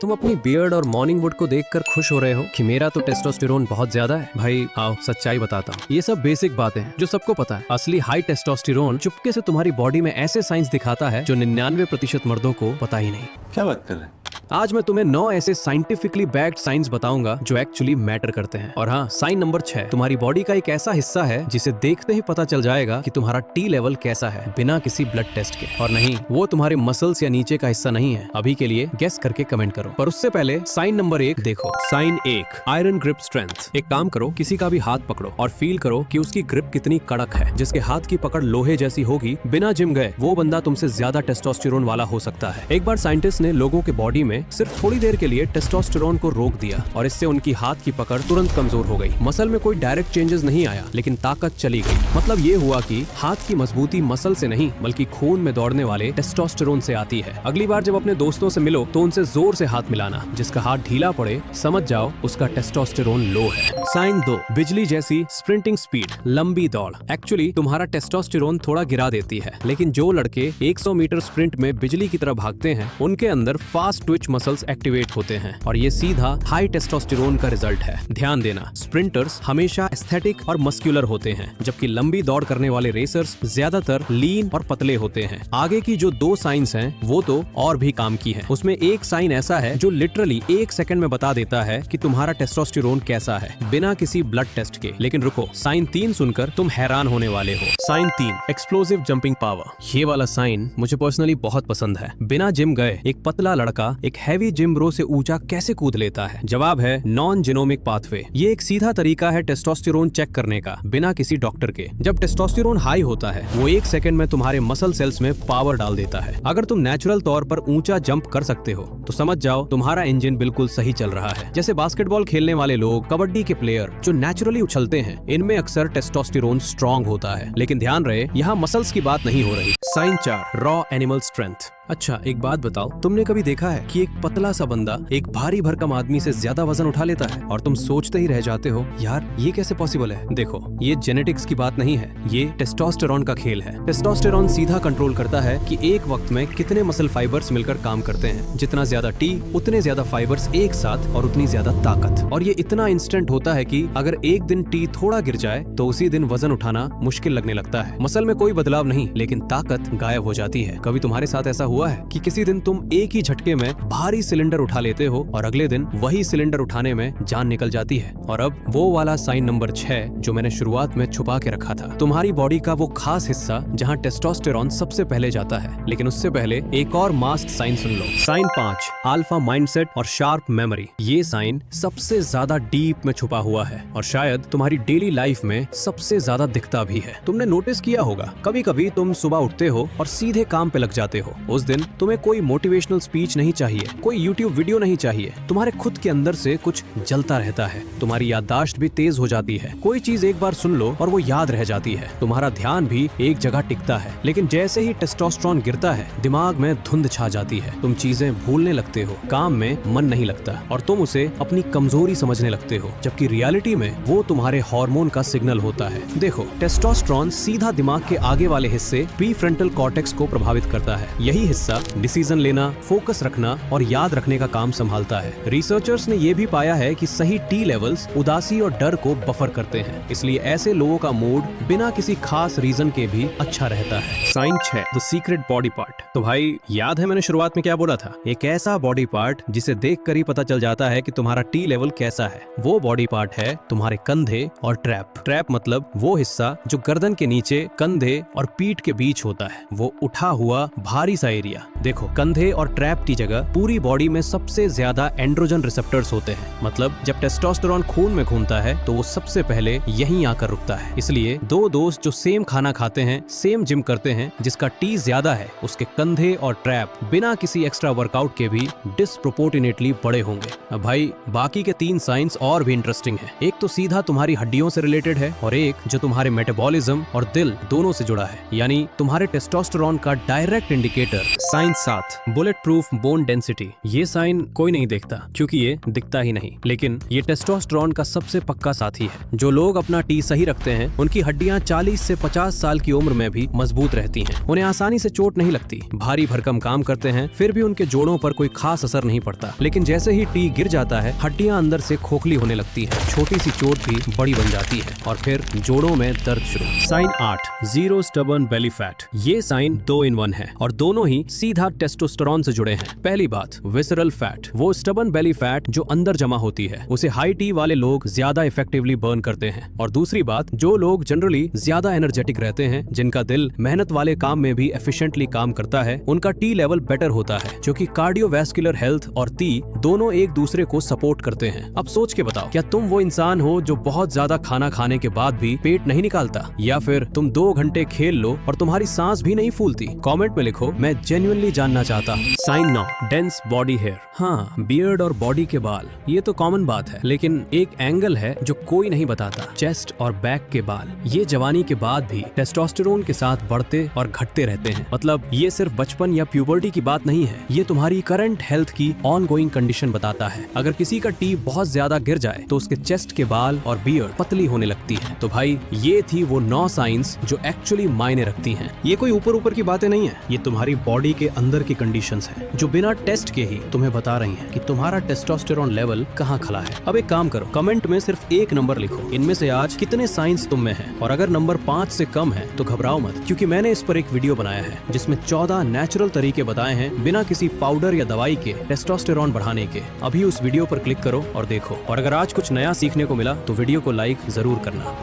तुम अपनी बियर्ड और मॉर्निंग वुड को देखकर खुश हो रहे हो कि मेरा तो टेस्टोस्टेरोन बहुत ज्यादा है। भाई आओ सच्चाई बताता हूँ, ये सब बेसिक बातें हैं जो सबको पता है। असली हाई टेस्टोस्टेरोन चुपके से तुम्हारी बॉडी में ऐसे साइंस दिखाता है जो 99% मर्दों को पता ही नहीं। क्या बात कर रहे हैं? आज मैं तुम्हें 9 ऐसे साइंटिफिकली बैक्ड साइंस बताऊंगा जो एक्चुअली मैटर करते हैं। और हाँ, साइन नंबर 6, तुम्हारी बॉडी का एक ऐसा हिस्सा है जिसे देखते ही पता चल जाएगा कि तुम्हारा टी लेवल कैसा है बिना किसी ब्लड टेस्ट के। और नहीं, वो तुम्हारे मसल्स या नीचे का हिस्सा नहीं है। अभी के लिए गेस करके कमेंट करो। पर उससे पहले साइन नंबर 1 देखो। Sign 1, iron grip strength. एक काम करो, किसी का भी हाथ पकड़ो और फील करो कि उसकी ग्रिप कितनी कड़क है। जिसके हाथ की पकड़ लोहे जैसी होगी, बिना जिम गए, वो बंदा तुमसे ज्यादा टेस्टोस्टेरोन वाला हो सकता है। एक बार साइंटिस्ट ने लोगों के बॉडी में सिर्फ थोड़ी देर के लिए टेस्टोस्टेरोन को रोक दिया और इससे उनकी हाथ की पकड़ तुरंत कमजोर हो गई। मसल में कोई डायरेक्ट चेंजेस नहीं आया, लेकिन ताकत चली गई। मतलब ये हुआ कि हाथ की मजबूती मसल से नहीं बल्कि खून में दौड़ने वाले टेस्टोस्टेरोन से आती है। अगली बार जब अपने दोस्तों से मिलो तो उनसे जोर से हाथ मिलाना। जिसका हाथ ढीला पड़े, समझ जाओ उसका टेस्टोस्टेरोन लो है। साइन 2, बिजली जैसी स्प्रिंटिंग स्पीड, लंबी दौड़। एक्चुअली तुम्हारा टेस्टोस्टेरोन थोड़ा गिरा देती है, लेकिन जो लड़के 100 मीटर स्प्रिंट में बिजली की तरह भागते हैं, उनके अंदर फास्ट ट्विच मसल्स एक्टिवेट होते हैं और ये सीधा हाई टेस्टोस्टेरोन का रिजल्ट है। ध्यान देना, स्प्रिंटर्स हमेशा एस्थेटिक और मस्कुलर होते हैं, जबकि लंबी दौड़ करने वाले रेसर्स ज्यादातर लीन और पतले होते हैं। आगे की जो 2 साइंस हैं, वो तो और भी काम की हैं। उसमें एक साइन ऐसा है जो लिटरली 1 सेकंड में बता देता है कि तुम्हारा टेस्टोस्टेरोन कैसा है, बिना किसी ब्लड टेस्ट के। लेकिन रुको, साइन 3 सुनकर तुम हैरान होने वाले हो। Sign 3, explosive jumping power. ये वाला साइन मुझे पर्सनली बहुत पसंद है। बिना जिम गए एक पतला लड़का एक हैवी जिम ब्रो से ऊंचा कैसे कूद लेता है? जवाब है नॉन जीनोमिक पाथवे। ये एक सीधा तरीका है टेस्टोस्टेरोन चेक करने का, बिना किसी डॉक्टर के। जब टेस्टोस्टेरोन हाई होता है, वो 1 सेकंड में तुम्हारे मसल सेल्स में पावर डाल देता है। अगर तुम नेचुरल तौर पर ऊंचा जंप कर सकते हो तो समझ जाओ तुम्हारा इंजन बिल्कुल सही चल रहा है। जैसे बास्केटबॉल खेलने वाले लोग, कबड्डी के प्लेयर जो नेचुरली उछलते हैं, इनमें अक्सर टेस्टोस्टेरोन स्ट्रॉन्ग होता है। लेकिन ध्यान रहे, यहाँ मसल्स की बात नहीं हो रही। Sign 4, raw animal strength. अच्छा, एक बात बताओ, तुमने कभी देखा है कि एक पतला सा बंदा एक भारी भरकम आदमी से ज्यादा वजन उठा लेता है और तुम सोचते ही रह जाते हो, यार ये कैसे पॉसिबल है? देखो, ये जेनेटिक्स की बात नहीं है, ये टेस्टोस्टेरोन का खेल है। टेस्टोस्टेरोन सीधा कंट्रोल करता है कि एक वक्त में कितने मसल फाइबर्स मिलकर काम करते हैं। जितना ज्यादा टी, उतने ज्यादा फाइबर्स एक साथ और उतनी ज्यादा ताकत। और ये इतना इंस्टेंट होता है कि अगर एक दिन टी थोड़ा गिर जाए तो उसी दिन वजन उठाना मुश्किल लगने लगता है। मसल में कोई बदलाव नहीं, लेकिन ताकत गायब हो जाती है। कभी तुम्हारे साथ ऐसा हुआ है कि किसी दिन तुम एक ही झटके में भारी सिलेंडर उठा लेते हो और अगले दिन वही सिलेंडर उठाने में जान निकल जाती है? और अब वो वाला साइन नंबर 6 जो मैंने शुरुआत में छुपा के रखा था, तुम्हारी बॉडी का वो खास हिस्सा जहाँ टेस्टोस्टेरोन सबसे पहले जाता है। लेकिन उससे पहले एक और मास्ट साइन सुन लो। साइन 5, अल्फा माइंडसेट और शार्प मेमोरी। ये साइन सबसे ज्यादा डीप में छुपा हुआ है और शायद तुम्हारी डेली लाइफ में सबसे ज्यादा दिखता भी है। तुमने नोटिस किया होगा, कभी कभी तुम सुबह उठते हो और सीधे काम पे लग जाते हो। उस दिन तुम्हें कोई मोटिवेशनल स्पीच नहीं चाहिए, कोई यूट्यूब वीडियो नहीं चाहिए, तुम्हारे खुद के अंदर से कुछ जलता रहता है। तुम्हारी याददाश्त भी तेज हो जाती है। कोई चीज एक बार सुन लो और वो याद रह जाती है। तुम्हारा ध्यान भी एक जगह टिकता है। लेकिन जैसे ही टेस्टोस्टेरोन गिरता है, दिमाग में धुंध छा जाती है। तुम चीजें भूलने लगते हो, काम में मन नहीं लगता और तुम उसे अपनी कमजोरी समझने लगते हो, जबकि रियलिटी में वो तुम्हारे हार्मोन का सिग्नल होता है। देखो, टेस्टोस्टेरोन सीधा दिमाग के आगे वाले हिस्से प्रीफ्रंटल कॉर्टेक्स को प्रभावित करता है। यही हिस्सा डिसीजन लेना, फोकस रखना और याद रखने का काम संभालता है। रिसर्चर्स ने यह भी पाया है कि सही टी लेवल्स उदासी और डर को बफर करते हैं, इसलिए ऐसे लोगों का मूड बिना किसी खास रीजन के भी अच्छा रहता है। Sign 6, the secret body part. तो भाई, याद है मैंने शुरुआत में क्या बोला था? एक ऐसा बॉडी पार्ट जिसे देखकर ही पता चल जाता है कि तुम्हारा टी लेवल कैसा है। वो बॉडी पार्ट है तुम्हारे कंधे और ट्रैप। ट्रैप मतलब वो हिस्सा जो गर्दन के नीचे कंधे और पीठ के बीच होता है, वो उठा हुआ भारी सा एरिया। देखो, कंधे और ट्रैप की जगह पूरी बॉडी में सबसे ज्यादा एंड्रोजन रिसेप्टर्स होते हैं। मतलब जब टेस्टोस्टेरोन खून में घूमता है तो वो सबसे पहले यहीं आकर रुकता है। इसलिए 2 दोस्त जो सेम खाना खाते हैं, सेम जिम करते हैं, जिसका टी ज्यादा है, उसके कंधे और ट्रैप बिना किसी एक्स्ट्रा वर्कआउट के भी डिस्प्रोपोर्शनेटली बड़े होंगे। अब भाई, बाकी के 3 साइंस और भी इंटरेस्टिंग है। एक तो सीधा तुम्हारी हड्डियों से रिलेटेड है और एक जो तुम्हारे मेटाबॉलिज्म और दिल दोनों से जुड़ा है। यानी तुम्हारे टेस्टोस्टेरोन का direct indicator sign 7, bullet proof bone density. ये साइन कोई नहीं देखता क्योंकि ये दिखता ही नहीं, लेकिन ये टेस्टोस्टेरोन का सबसे पक्का साथी है। जो लोग अपना टी सही रखते हैं उनकी हड्डियां 40 से 50 साल की उम्र में भी मजबूत रहती हैं। उन्हें आसानी से चोट नहीं लगती, भारी भरकम काम करते हैं, फिर भी उनके जोड़ों पर कोई खास असर नहीं पड़ता। लेकिन जैसे ही टी गिर जाता है हड्डियां अंदर से खोखली होने लगती है, छोटी सी चोट भी बड़ी बन जाती है और फिर जोड़ों में दर्द शुरू। Sign 8, zero stubborn belly fat. ये साइन 2 in 1 है और दोनों ही सीधा टेस्टोस्टेरोन से जुड़े हैं। पहली बात, विसरल फैट, वो स्टबर्न बेली फैट जो अंदर जमा होती है, उसे हाई टी वाले लोग ज्यादा इफेक्टिवली बर्न करते हैं। और दूसरी बात, जो लोग जनरली ज्यादा एनर्जेटिक रहते हैं, जिनका दिल मेहनत वाले काम में भी एफिशिएंटली काम करता है, उनका टी लेवल बेटर होता है, क्योंकि कार्डियोवैस्कुलर हेल्थ और टी दोनों एक दूसरे को सपोर्ट करते हैं। अब सोच के बताओ, क्या तुम वो इंसान हो जो बहुत ज्यादा खाना खाने के बाद भी पेट नहीं निकालता, या फिर तुम 2 घंटे खेल लो और तुम्हारी सांस भी नहीं फूलती? कमेंट में लिखो, मैं जेन्युइनली जानना चाहता हूँ। Sign 9, dense body hair. हाँ, बियर्ड और बॉडी के बाल, ये तो कॉमन बात है, लेकिन एक एंगल है जो कोई नहीं बताता, चेस्ट और बैक के बाल। ये जवानी के बाद भी टेस्टोस्टेरोन के साथ बढ़ते और घटते रहते हैं। मतलब ये सिर्फ बचपन या प्यूबर्टी की बात नहीं है, ये तुम्हारी करंट हेल्थ की ऑन गोइंग कंडीशन बताता है। अगर किसी का टी बहुत ज्यादा गिर जाए तो उसके चेस्ट के बाल और बियर्ड पतली होने लगती है। तो भाई, ये थी वो 9 साइंस जो एक्चुअली मायने रखती हैं। ये कोई ऊपर ऊपर की बातें नहीं है, ये तुम्हारी बॉडी के अंदर की कंडीशंस हैं, जो बिना टेस्ट के ही तुम्हें बता रही हैं कि तुम्हारा टेस्टोस्टेरोन लेवल कहाँ खला है। अब एक काम करो, कमेंट में सिर्फ एक नंबर लिखो, इनमें से आज कितने साइंस तुम में हैं, और अगर नंबर 5 से कम है तो घबराओ मत, क्योंकि मैंने इस पर एक वीडियो बनाया है जिसमें 14 नेचुरल तरीके बताए हैं बिना किसी पाउडर या दवाई के टेस्टोस्टेरोन बढ़ाने के। अभी उस वीडियो पर क्लिक करो और देखो। और अगर आज कुछ नया सीखने को मिला तो वीडियो को लाइक जरूर करना।